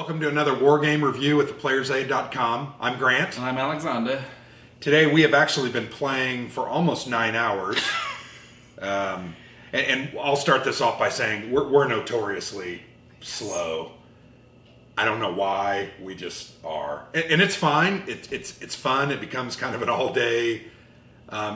Welcome to another War Game review with theplayersaid.com. I'm Grant. And I'm Alexander. Today we have actually been playing for almost 9 hours. And I'll start this off by saying we're notoriously slow. I don't know why, we just are. And it's fine. It's fun. It becomes kind of an all-day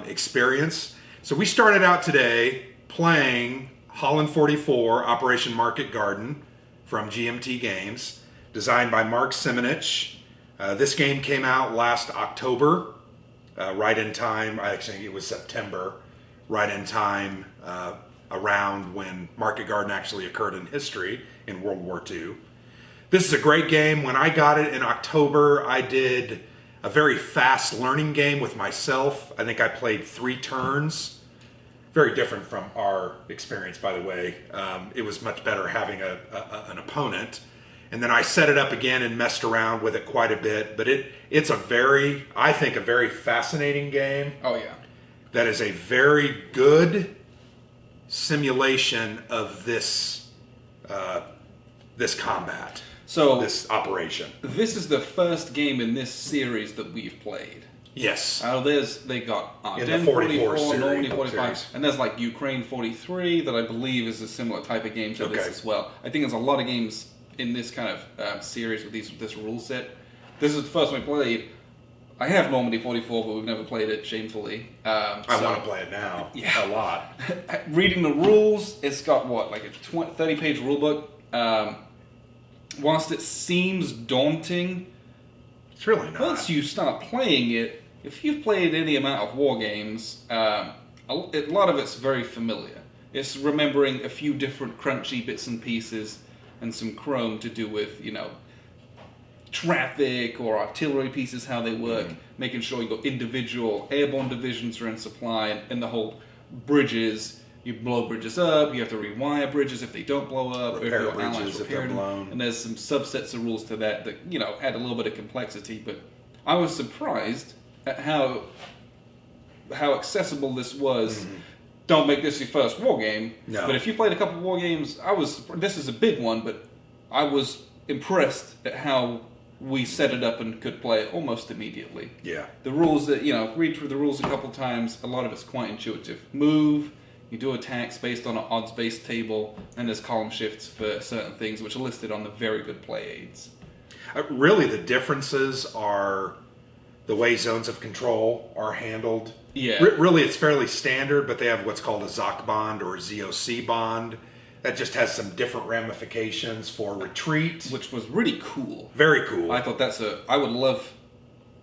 experience. So we started out today playing Holland 44, Operation Market Garden from GMT Games, designed by Mark Simonich. This game came out last October, right in time. I think it was September, right in time around when Market Garden actually occurred in history in World War II. This is a great game. When I got it in October, I did a very fast learning game with myself. I think I played 3 turns. Very different from our experience, by the way. It was much better having an opponent. And then I set it up again and messed around with it quite a bit. But it's a very, I think, a very fascinating game. Oh, yeah. That is a very good simulation of this combat. So this operation. This is the first game in this series that we've played. Yes. They got in the 44, series, Normandy 45, series. and there's like Ukraine 43 that I believe is a similar type of game to this as well. I think there's a lot of games in this kind of series with this rule set. This is the first one I played. I have Normandy 44, but we've never played it, shamefully. I want to play it now. Yeah. A lot. Reading the rules, it's got like a 30-page rule book. Whilst it seems daunting, It's really not. once you start playing it, if you've played any amount of war games, a lot of it's very familiar. It's remembering a few different crunchy bits and pieces and some chrome to do with, traffic or artillery pieces, how they work, making sure you've got individual airborne divisions are in supply, and the whole bridges. You blow bridges up, you have to rewire bridges if they don't blow up, Repair if your bridges allies if they're repair them. blown. And there's some subsets of rules to that, add a little bit of complexity. But I was surprised at how accessible this was. Don't make this your first war game. No. But if you played a couple of war games, this is a big one, but I was impressed at how we set it up and could play it almost immediately. Yeah. The rules that, read through the rules a couple times, a lot of it's quite intuitive. Move, you do attacks based on an odds-based table, and there's column shifts for certain things, which are listed on the very good play aids. Really, the differences are the way zones of control are handled. Yeah. Really, it's fairly standard, but they have what's called a ZOC bond or a ZOC bond. That just has some different ramifications for retreat. Which was really cool. Very cool. I thought I would love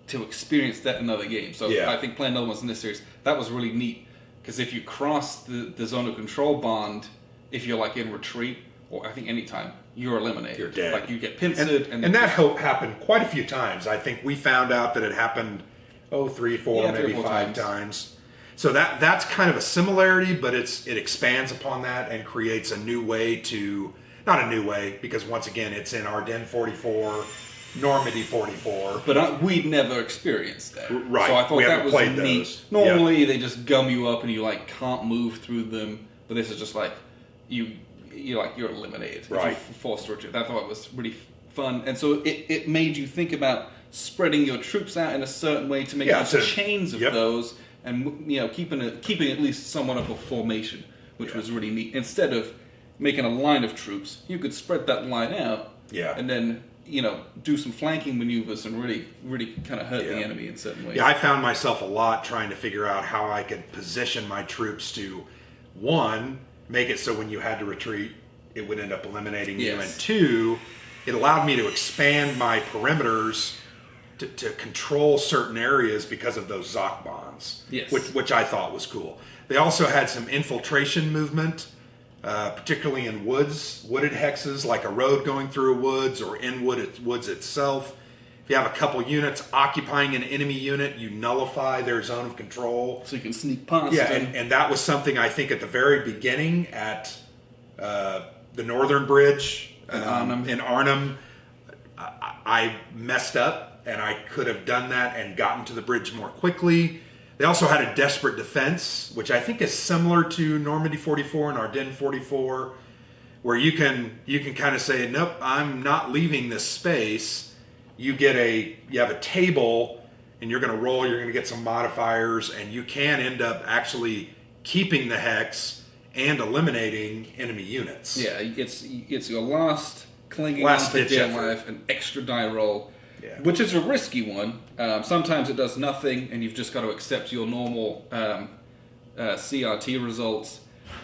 to experience that in another game. So Yeah. I think playing other ones in this series, that was really neat. Because if you cross the zone of control bond, if you're like in retreat, or I think anytime, you're eliminated. You're dead. Like you get pincered. And that happened quite a few times. I think we found out that it happened, 3, 4, maybe 5 times. So that's kind of a similarity, but it expands upon that and creates a new way to, not a new way, because once again, it's in Ardennes 44, Normandy 44. But we'd never experiered that. Right. So I thought We that haven't was played neat. those. Normally they just gum you up and you can't move through them. But this is just like you're eliminated. If Right. you're forced to retreat. I thought it was really fun. And so it made you think about spreading your troops out in a certain way to make chains of those, and keeping at least somewhat of a formation, which was really neat. Instead of making a line of troops, you could spread that line out. Yeah. And then do some flanking maneuvers and really, really kind of hurt the enemy in certain ways. Yeah, I found myself a lot trying to figure out how I could position my troops to, 1, make it so when you had to retreat, it would end up eliminating you, and 2, it allowed me to expand my perimeters to control certain areas because of those ZOC bonds, which I thought was cool. They also had some infiltration movement, particularly in wooded hexes, like a road going through a woods or in woods itself. If you have a couple units occupying an enemy unit, you nullify their zone of control. So you can sneak past them. And that was something I think at the very beginning at the Northern Bridge in Arnhem, I messed up, and I could have done that and gotten to the bridge more quickly. They also had a desperate defense, which I think is similar to Normandy 44 and Ardennes 44. where you can kind of say, nope, I'm not leaving this space. You have a table, and you're going to roll. You're going to get some modifiers, and you can end up actually keeping the hex and eliminating enemy units. Yeah, it's your last clinging on for dear life, an extra die roll, which is a risky one. Sometimes it does nothing, and you've just got to accept your normal CRT results.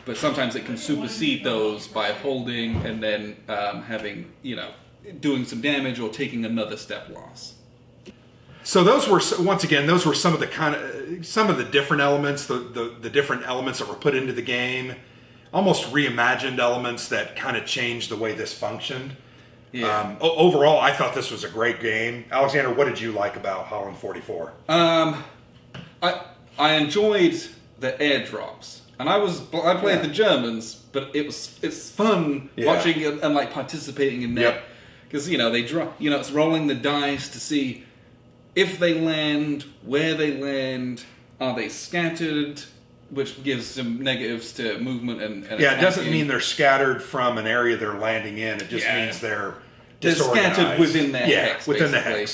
But sometimes it can supersede those by holding and then having, doing some damage or taking another step loss. So those were some of the different elements, the different elements that were put into the game, almost reimagined elements that kind of changed the way this functioned. Yeah. Overall, I thought this was a great game. Alexander, what did you like about Holland 44? I enjoyed the airdrops. And I played the Germans, but it's fun watching it and like participating in that because they draw. It's rolling the dice to see if they land, where they land, are they scattered, which gives some negatives to movement and it doesn't mean they're scattered from an area they're landing in. It just means they're scattered within their hex, within basically.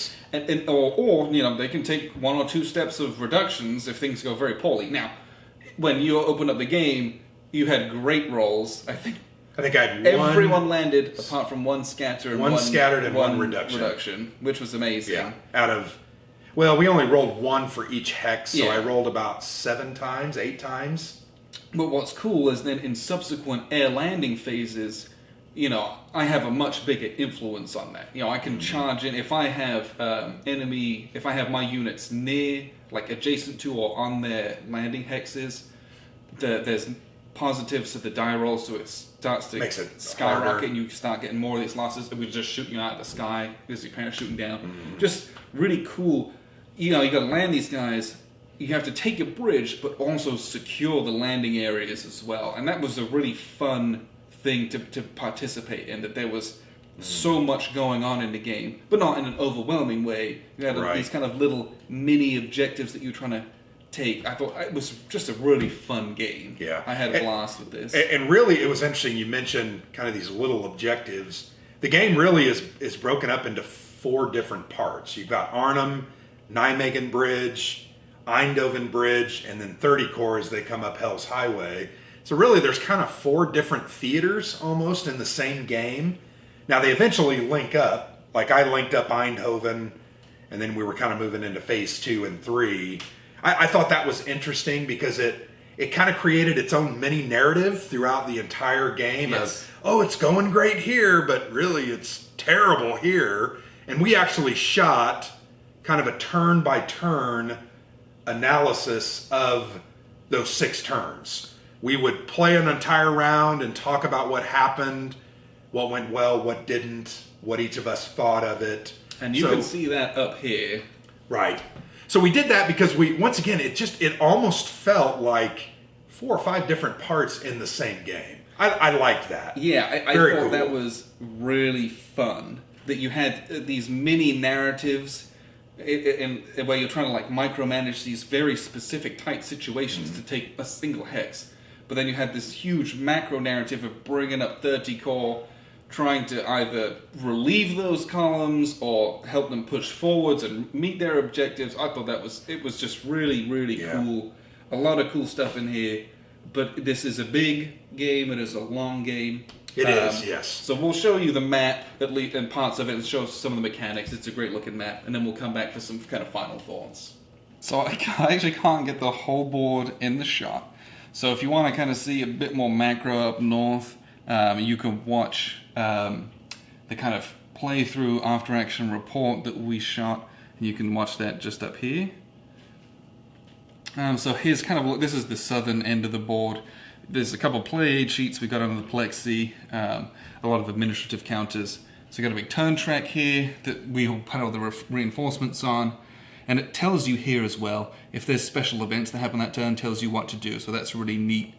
The hex, or they can take 1 or 2 steps of reductions if things go very poorly. Now, when you opened up the game, you had great rolls. I think I had everyone landed apart from one scatter and one scattered and one reduction, which was amazing. Yeah, we only rolled 1 for each hex, so I rolled about 7 times, 8 times. But what's cool is then in subsequent air landing phases, I have a much bigger influence on that. I can charge in if I have if I have my units near, like adjacent to or on their landing hexes. There's positives to the die roll, so it starts to skyrocket, harder. And you start getting more of these losses. It was just shooting you out of the sky because you're kind of shooting down. Mm-hmm. Just really cool. You got to land these guys. You have to take a bridge, but also secure the landing areas as well. And that was a really fun thing to participate in. That there was so much going on in the game, but not in an overwhelming way. You had these kind of little mini objectives that you're trying to take. I thought it was just a really fun game. Yeah, I had a blast with this. And really, it was interesting. You mentioned kind of these little objectives. The game really is broken up into 4 different parts. You've got Arnhem, Nijmegen Bridge, Eindhoven Bridge, and then 30 Corps as they come up Hell's Highway. So really, there's kind of 4 different theaters almost in the same game. Now, they eventually link up. Like, I linked up Eindhoven, and then we were kind of moving into phase 2 and 3. I thought that was interesting because it kind of created its own mini narrative throughout the entire game of, it's going great here, but really it's terrible here. And we actually shot kind of a turn-by-turn analysis of those 6 turns. We would play an entire round and talk about what happened, what went well, what didn't, what each of us thought of it. And you can see that up here. Right. So we did that because it almost felt like 4 or 5 different parts in the same game. I liked that. Yeah, I thought cool. That was really fun. That you had these mini narratives where you're trying to like micromanage these very specific tight situations to take a single hex. But then you had this huge macro narrative of bringing up 30 Corps, trying to either relieve those columns or help them push forwards and meet their objectives. I thought it was just really, really cool. A lot of cool stuff in here. But this is a big game. It is a long game. It is, yes. So we'll show you the map, at least, and parts of it, and show some of the mechanics. It's a great looking map. And then we'll come back for some kind of final thoughts. So I actually can't get the whole board in the shot. So if you want to kind of see a bit more macro up north, you can watch the kind of playthrough after action report that we shot, and you can watch that just up here. So here's kind of, this is the southern end of the board. There's a couple play aid sheets we got under the plexi, a lot of administrative counters. So we got a big turn track here that we put all the reinforcements on, and it tells you here as well, if there's special events that happen that turn, tells you what to do, so that's really neat.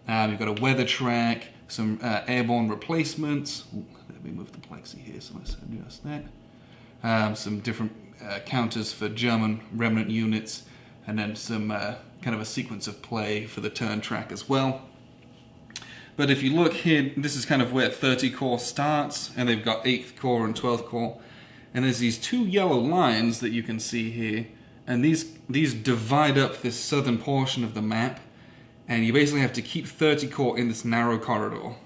You've got a weather track, some airborne replacements. Ooh, let me move the plexi here, so let's adjust that. Some different counters for German remnant units, and then some kind of a sequence of play for the turn track as well. But if you look here, this is kind of where 30 core starts, and they've got 8th core and 12th core. And there's these 2 yellow lines that you can see here, and these divide up this southern portion of the map, and you basically have to keep 30 core in this narrow corridor.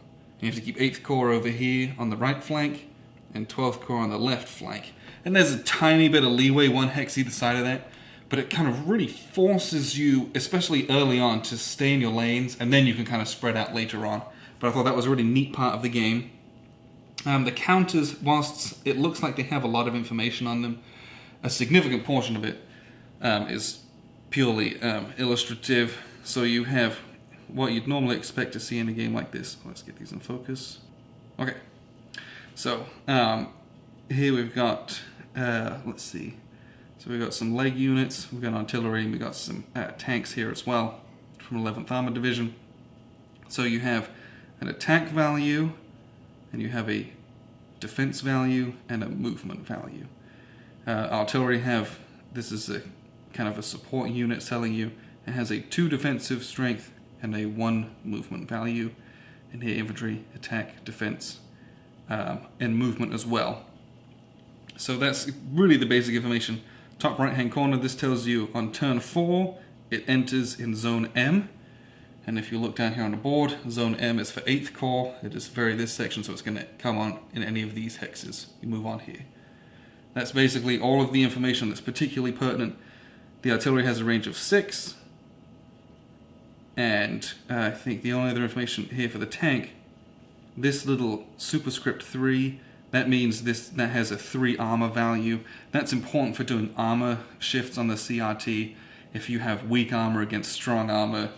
You have to keep 8th core over here on the right flank, and 12th core on the left flank. And there's a tiny bit of leeway, 1 hex either side of that, but it kind of really forces you, especially early on, to stay in your lanes, and then you can kind of spread out later on. But I thought that was a really neat part of the game. The counters, whilst it looks like they have a lot of information on them, a significant portion of it is purely illustrative. So you have what you'd normally expect to see in a game like this. Let's get these in focus. Okay, so here we've got, let's see. So we've got some leg units, we've got artillery, and we've got some tanks here as well from 11th Armored Division. So you have an attack value, and you have a defense value, and a movement value. Artillery this is a kind of a support unit telling you it has a 2 defensive strength and a 1 movement value. And here infantry, attack, defense, and movement as well. So that's really the basic information. Top right hand corner, this tells you on turn 4, it enters in Zone M. And if you look down here on the board, Zone M is for 8th Corps. It is very this section, so it's going to come on in any of these hexes. You move on here. That's basically all of the information that's particularly pertinent. The artillery has a range of 6. And I think the only other information here for the tank, this little superscript 3, that means that has a 3 armor value. That's important for doing armor shifts on the CRT. If you have weak armor against strong armor,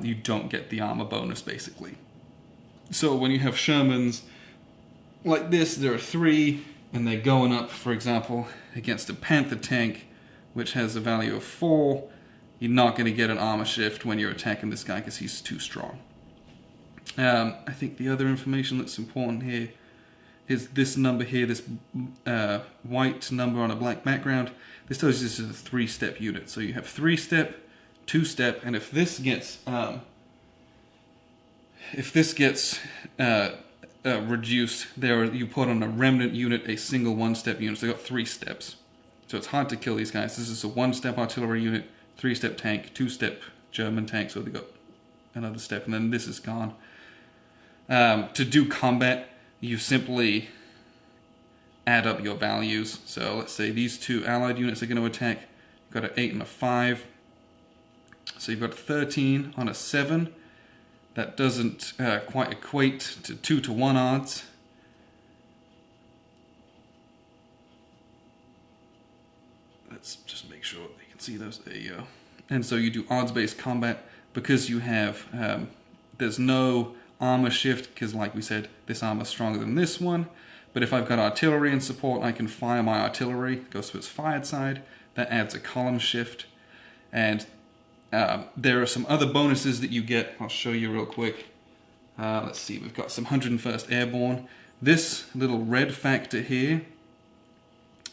you don't get the armor bonus, basically. So when you have Shermans like this, there are 3, and they're going up, for example, against a Panther tank, which has a value of 4. You're not going to get an armor shift when you're attacking this guy because he's too strong. I think the other information that's important here is this number here, this white number on a black background. This tells you this is a 3-step unit. So you have 3-step, 2-step, and if this gets reduced, you put on a remnant unit a single 1-step unit. So they got 3 steps. So it's hard to kill these guys. This is a 1-step artillery unit, 3-step tank, 2-step German tank. So they got another step, and then this is gone. To do combat, you simply add up your values. So let's say these 2 allied units are going to attack. You've got an 8 and a 5. So you've got 13 on a 7. That doesn't quite equate to 2-to-1 odds. Let's just make sure you can see those. There you go. And so you do odds-based combat because you have, there's no armor shift because, like we said, this armor is stronger than this one. But if I've got artillery in support, I can fire my artillery. It goes to its fired side. That adds a column shift. And there are some other bonuses that you get. I'll show you real quick. Let's see, we've got some 101st Airborne. This little red factor here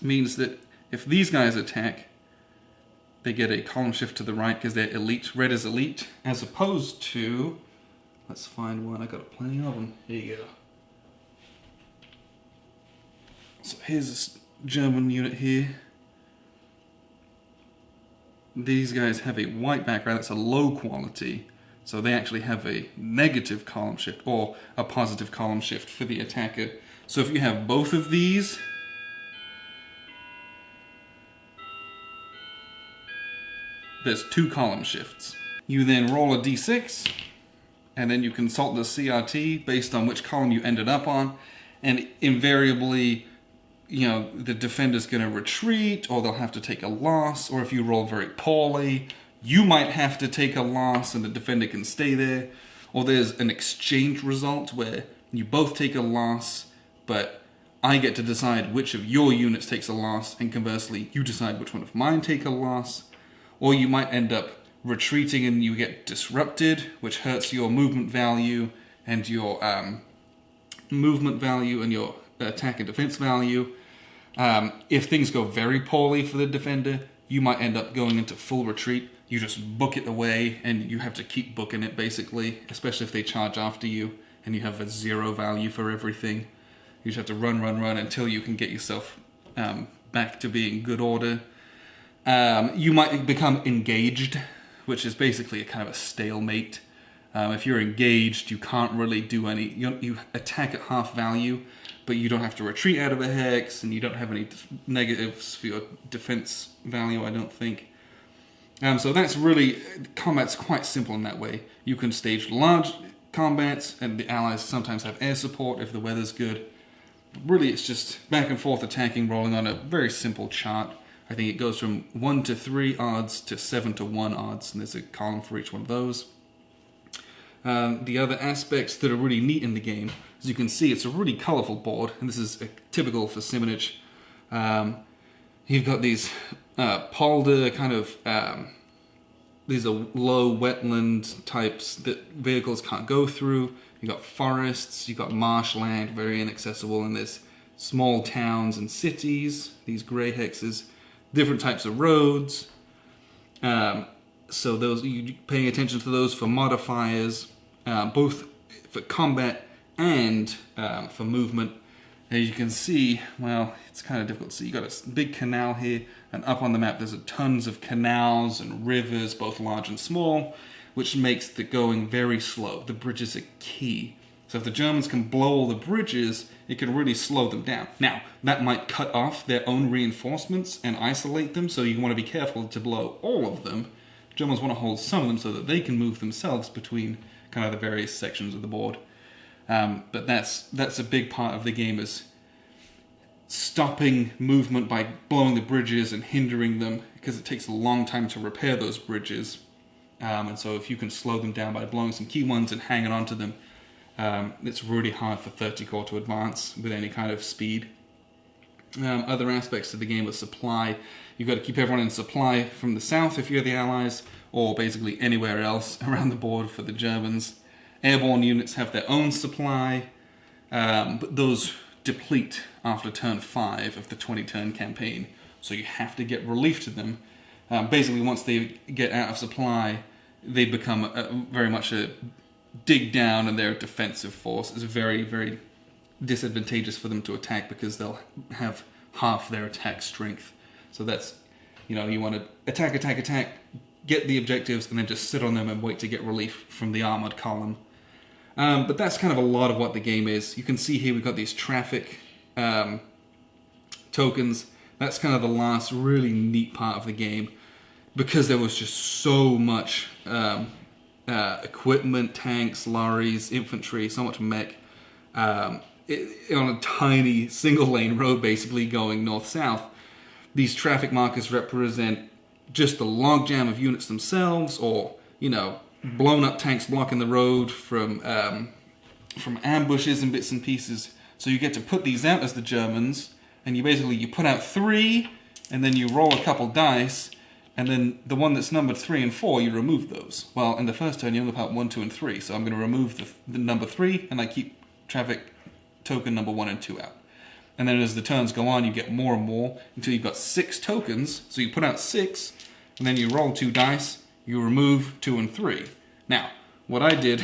means that if these guys attack, they get a column shift to the right because they're elite. Red is elite, as opposed to, let's find one. I got plenty of them. Here you go. So here's this German unit here. These guys have a white background. That's a low quality. So they actually have a negative column shift or a positive column shift for the attacker. So if you have both of these, there's 2 column shifts. You then roll a d6, and then you consult the CRT based on which column you ended up on, and invariably, you know, the defender's going to retreat, or they'll have to take a loss, or if you roll very poorly, you might have to take a loss and the defender can stay there, or there's an exchange result where you both take a loss, but I get to decide which of your units takes a loss, and conversely, you decide which one of mine take a loss, or you might end up retreating and you get disrupted, which hurts your movement value and your your attack and defense value. If things go very poorly for the defender, you might end up going into full retreat, you just book it away, and you have to keep booking it, basically, especially if they charge after you, and you have a 0 value for everything. You just have to run until you can get yourself back to being good order. You might become engaged, which is basically a kind of a stalemate. If you're engaged, you can't really do any... You attack at half value, but you don't have to retreat out of a hex, and you don't have any negatives for your defense value, I don't think. So that's really... Combat's quite simple in that way. You can stage large combats, and the allies sometimes have air support if the weather's good. Really, it's just back and forth attacking, rolling on a very simple chart. I think it goes from 1 to 3 odds to 7 to 1 odds, and there's a column for each one of those. The other aspects that are really neat in the game, as you can see, it's a really colourful board, and this is typical for Simonich. You've got these polder kind of... these are low wetland types that vehicles can't go through. You've got forests, you've got marshland, very inaccessible, and there's small towns and cities, these grey hexes, different types of roads. So those, you paying attention to those for modifiers, both for combat and for movement. As you can see, well, it's kind of difficult to see. You've got a big canal here, and up on the map there's tons of canals and rivers, both large and small, which makes the going very slow. The bridges are key. So if the Germans can blow all the bridges, it can really slow them down. Now, that might cut off their own reinforcements and isolate them, so you want to be careful to blow all of them. Germans want to hold some of them so that they can move themselves between kind of the various sections of the board. But that's a big part of the game, is stopping movement by blowing the bridges and hindering them, because it takes a long time to repair those bridges. And so if you can slow them down by blowing some key ones and hanging on to them, it's really hard for 30 Corps to advance with any kind of speed. Other aspects of the game with supply, you've got to keep everyone in supply from the south if you're the Allies, or basically anywhere else around the board for the Germans. Airborne units have their own supply, but those deplete after turn 5 of the 20-turn campaign, so you have to get relief to them. Basically, once they get out of supply, they become very much a dig down, and their defensive force is very, very disadvantageous for them to attack, because they'll have half their attack strength. So that's, you want to attack, get the objectives, and then just sit on them and wait to get relief from the armored column. But that's kind of a lot of what the game is. You can see here we've got these traffic tokens. That's kind of the last really neat part of the game, because there was just so much equipment, tanks, lorries, infantry, so much mech, on a tiny single-lane road, basically going north-south. These traffic markers represent just the logjam of units themselves, or, blown-up tanks blocking the road from ambushes and bits and pieces. So you get to put these out as the Germans, and you put out 3, and then you roll a couple dice, and then the one that's numbered 3 and 4, you remove those. Well, in the first turn, you only put out 1, 2, and 3, so I'm going to remove the number 3, and I keep traffic token number 1 and 2 out. And then as the turns go on, you get more and more, until you've got 6 tokens, so you put out 6, and then you roll 2 dice, you remove 2 and 3. Now, what I did,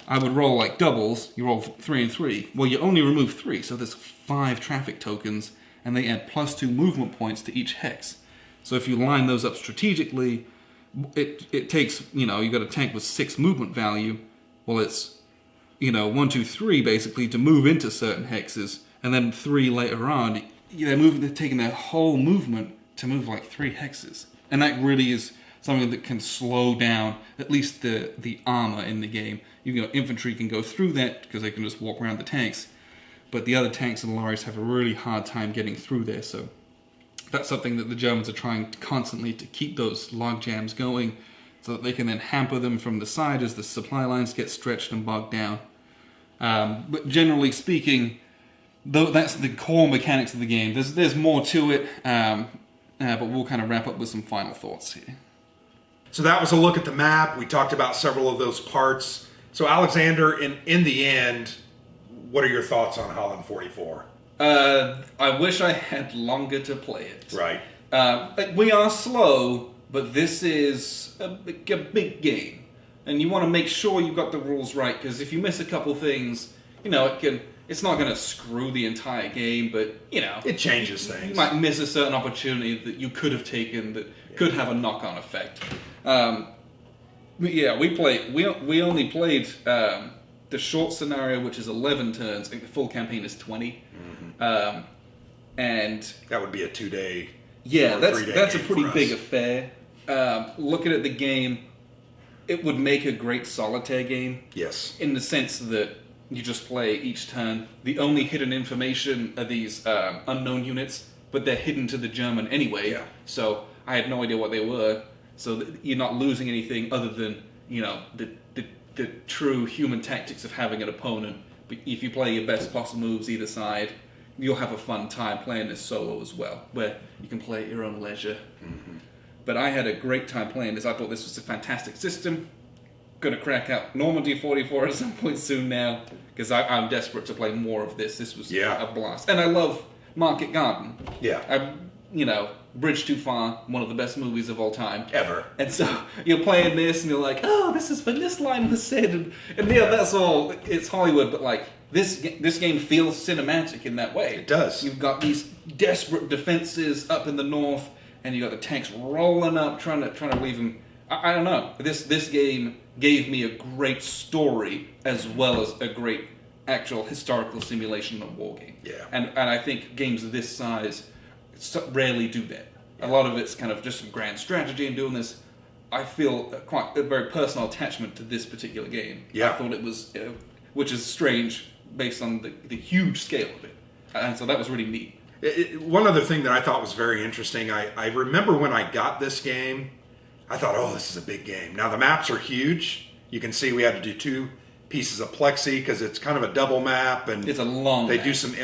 I would roll like doubles, you roll 3 and 3. Well, you only remove 3, so there's 5 traffic tokens, and they add +2 movement points to each hex. So if you line those up strategically, it takes, you've got a tank with 6 movement value. Well, it's, 1, 2, 3 basically to move into certain hexes, and then 3 later on, they're taking their whole movement to move like 3 hexes. And that really is something that can slow down at least the armor in the game. Infantry can go through that because they can just walk around the tanks, but the other tanks and lorries have a really hard time getting through there. So that's something that the Germans are trying constantly to keep those log jams going, so that they can then hamper them from the side as the supply lines get stretched and bogged down. But generally speaking, though, that's the core mechanics of the game. There's more to it, but we'll kind of wrap up with some final thoughts here. So that was a look at the map. We talked about several of those parts. So Alexander, in the end, what are your thoughts on Holland 44? I wish I had longer to play it. Right. We are slow, but this is a big game, and you want to make sure you got the rules right, because if you miss a couple things, it's not going to screw the entire game, but it changes things. You might miss a certain opportunity that you could have taken that could have a knock-on effect. We only played the short scenario, which is 11 turns. I think the full campaign is 20. Mm-hmm. And that would be a 2-day. Yeah, that's a pretty big affair. Looking at the game, it would make a great solitaire game. Yes. In the sense that you just play each turn. The only hidden information are these unknown units, but they're hidden to the German anyway. Yeah. So I had no idea what they were. So you're not losing anything other than the true human tactics of having an opponent. But if you play your best possible moves either side, you'll have a fun time playing this solo as well, where you can play at your own leisure. Mm-hmm. But I had a great time playing this. I thought this was a fantastic system. Going to crack out Normandy 44 at some point soon now, because I'm desperate to play more of this. This was a blast. And I love Market Garden. Yeah. Bridge Too Far, one of the best movies of all time. Ever. And so you're playing this and you're like, oh, this is when this line was said. And that's all. It's Hollywood, but like this game feels cinematic in that way. It does. You've got these desperate defenses up in the north, and you got the tanks rolling up, trying to leave them. I don't know. This game gave me a great story as well as a great actual historical simulation of a war game. Yeah. And I think games of this size rarely do that. A lot of it's kind of just some grand strategy in doing this. I feel quite a very personal attachment to this particular game. Yeah. I thought it was, which is strange based on the huge scale of it. And so that was really neat. One other thing that I thought was very interesting, I remember when I got this game, I thought, oh, this is a big game. Now the maps are huge. You can see we had to do 2 pieces of plexi because it's kind of a double map, and it's a long they map. do some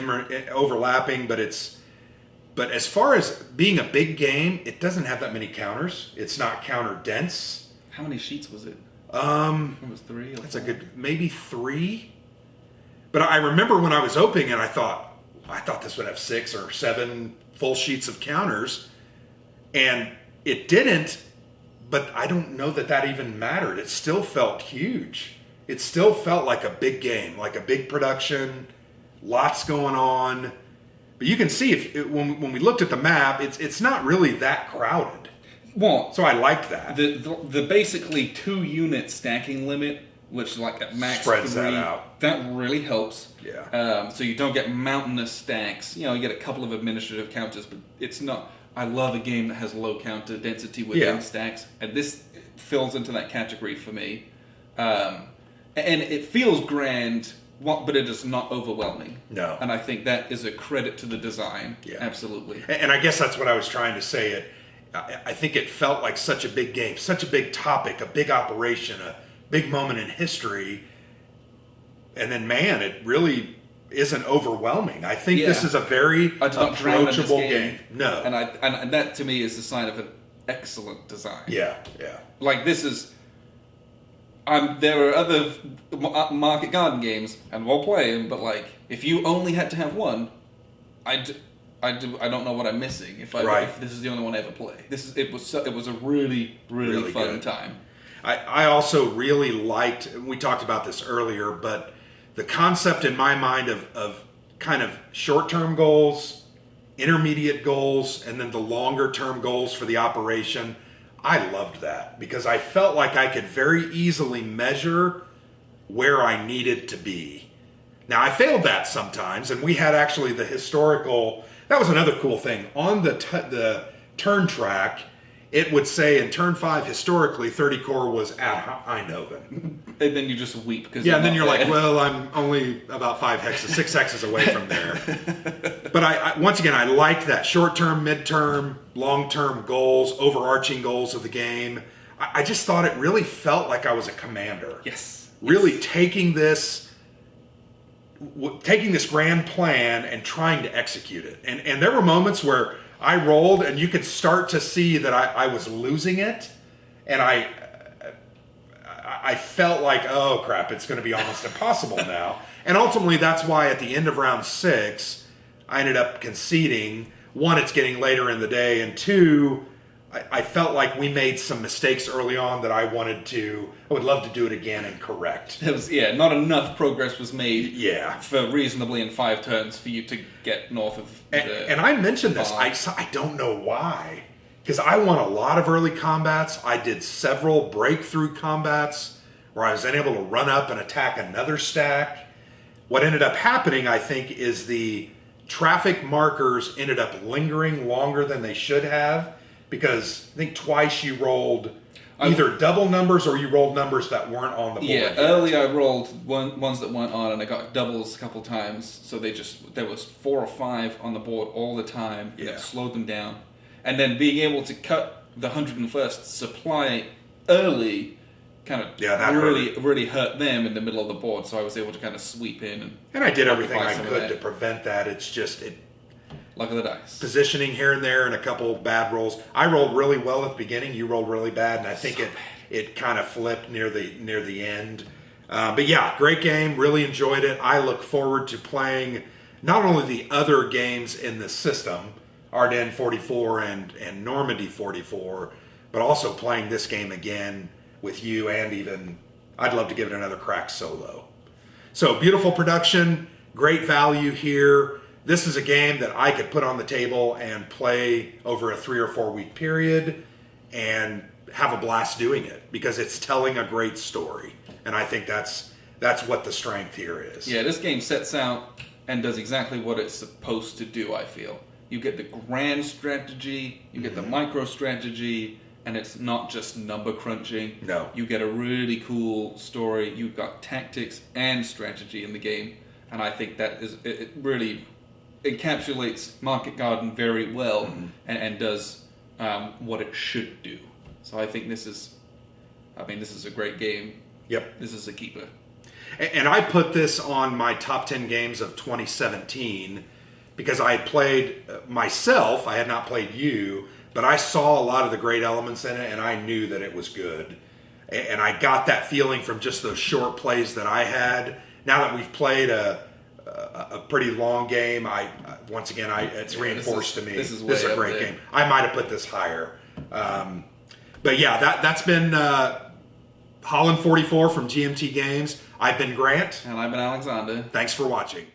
overlapping, but as far as being a big game, it doesn't have that many counters. It's not counter dense. How many sheets was it? It was 3. That's a good, maybe 3. But I remember when I was opening it, I thought this would have 6 or 7 full sheets of counters, and it didn't. But I don't know that even mattered. It still felt huge. It still felt like a big game, like a big production, lots going on. But you can see when we looked at the map, it's not really that crowded. Well, so I like that. The basically 2 unit stacking limit, which like at max spreads 3, that out. That really helps. Yeah. So you don't get mountainous stacks. You get a couple of administrative counters, but it's not. I love a game that has low counter density within stacks, and this fills into that category for me. And it feels grand, but it is not overwhelming. No. And I think that is a credit to the design. Yeah. Absolutely. And I guess that's what I was trying to say. I think it felt like such a big game, such a big topic, a big operation, a big moment in history. And then, man, it really isn't overwhelming. I think this is a very approachable game. No. And that to me is a sign of an excellent design. Yeah. Like this is... there are other Market Garden games, and we'll play them, but like, if you only had to have one, I don't know what I'm missing if this is the only one I ever play. It was a really, really fun good time. I also really liked, we talked about this earlier, but the concept in my mind of kind of short-term goals, intermediate goals, and then the longer-term goals for the operation. I loved that because I felt like I could very easily measure where I needed to be. Now, I failed that sometimes, and we had actually the historical... That was another cool thing. On the turn track, it would say in turn 5, historically, 30 Corps was at Eindhoven. And then you just weep. And then you're like, well, I'm only about 6 hexes away from there. But I once again, I like that short-term, mid-term, long-term goals, overarching goals of the game. I just thought it really felt like I was a commander. Yes. Really taking this grand plan and trying to execute it. And there were moments where I rolled and you could start to see that I was losing it. And I felt like, oh crap, it's going to be almost impossible now. And ultimately that's why at the end of round 6, I ended up conceding. 1, it's getting later in the day, and 2, I felt like we made some mistakes early on that I would love to do it again and correct. It was, not enough progress was made Yeah. for reasonably in 5 turns for you to get north of and I mentioned this, I don't know why. Because I won a lot of early combats. I did several breakthrough combats where I was then able to run up and attack another stack. What ended up happening, I think, is the traffic markers ended up lingering longer than they should have. Because I think twice you rolled either double numbers or you rolled numbers that weren't on the board. Yeah, early I rolled ones that weren't on, and I got doubles a couple times. So there was 4 or 5 on the board all the time. And it slowed them down. And then being able to cut the 101st supply early kind of really hurt them in the middle of the board. So I was able to kind of sweep in. And I did everything I could to prevent that. It's just... luck of the dice. Positioning here and there and a couple bad rolls. I rolled really well at the beginning. You rolled really bad, and I think it kind of flipped near the end. But yeah, great game. Really enjoyed it. I look forward to playing not only the other games in the system, Ardennes 44 and Normandy 44, but also playing this game again with you, and even I'd love to give it another crack solo. So beautiful production, great value here. This is a game that I could put on the table and play over a 3 or 4 week period and have a blast doing it because it's telling a great story. And I think that's what the strength here is. Yeah, this game sets out and does exactly what it's supposed to do, I feel. You get the grand strategy, you get the micro strategy, and it's not just number crunching. No. You get a really cool story. You've got tactics and strategy in the game. And I think that it really encapsulates Market Garden very well and does what it should do. So I think this is a great game. Yep. This is a keeper. And I put this on my top 10 games of 2017 because I had played myself. I had not played you, but I saw a lot of the great elements in it, and I knew that it was good. And I got that feeling from just those short plays that I had. Now that we've played a pretty long game, it's reinforced to me. This is a great game. I might have put this higher. But yeah, that's been Holland 44 from GMT Games. I've been Grant. And I've been Alexander. Thanks for watching.